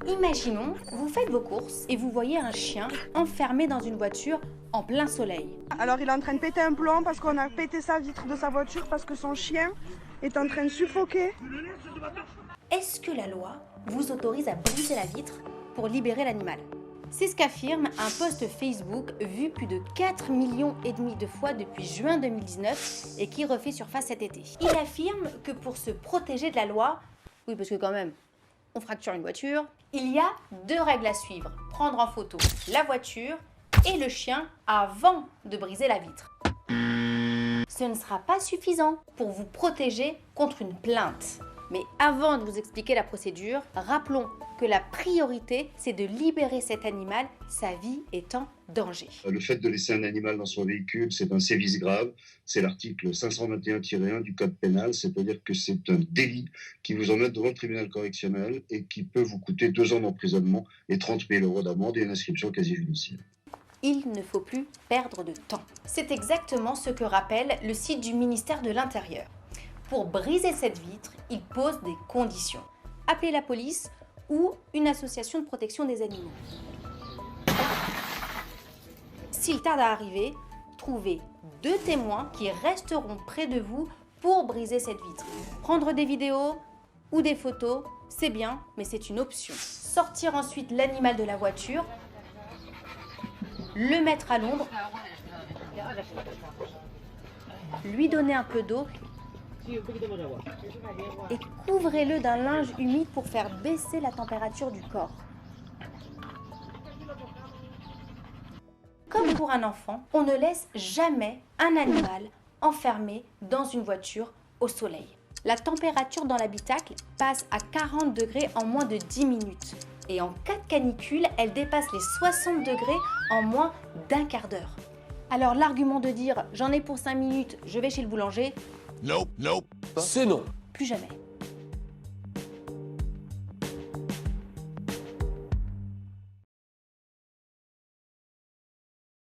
Imaginons, vous faites vos courses et vous voyez un chien enfermé dans une voiture en plein soleil. Alors il est en train de péter un plomb parce qu'on a pété sa vitre de sa voiture parce que son chien est en train de suffoquer. Est-ce que la loi vous autorise à briser la vitre pour libérer l'animal? C'est ce qu'affirme un post Facebook vu plus de 4,5 millions de fois depuis juin 2019 et qui refait surface cet été. Il affirme que pour se protéger de la loi, oui parce que quand même, on fracture une voiture, il y a 2 règles à suivre. Prendre en photo la voiture et le chien avant de briser la vitre. Ce ne sera pas suffisant pour vous protéger contre une plainte. Mais avant de vous expliquer la procédure, rappelons que la priorité, c'est de libérer cet animal, sa vie est en danger. Le fait de laisser un animal dans son véhicule, c'est un sévice grave. C'est l'article 521-1 du Code pénal, c'est-à-dire que c'est un délit qui vous emmène devant le tribunal correctionnel et qui peut vous coûter 2 ans d'emprisonnement et 30 000 € d'amende et une inscription quasi-judiciaire. Il ne faut plus perdre de temps. C'est exactement ce que rappelle le site du ministère de l'Intérieur. Pour briser cette vitre, il pose des conditions. Appelez la police ou une association de protection des animaux. S'il tarde à arriver, trouvez 2 témoins qui resteront près de vous pour briser cette vitre. Prendre des vidéos ou des photos, c'est bien, mais c'est une option. Sortir ensuite l'animal de la voiture, le mettre à l'ombre, lui donner un peu d'eau et couvrez-le d'un linge humide pour faire baisser la température du corps. Comme pour un enfant, on ne laisse jamais un animal enfermé dans une voiture au soleil. La température dans l'habitacle passe à 40 degrés en moins de 10 minutes. Et en cas de canicule, elle dépasse les 60 degrés en moins d'1 quart d'heure. Alors l'argument de dire « j'en ai pour 5 minutes, je vais chez le boulanger », C'est non. plus jamais.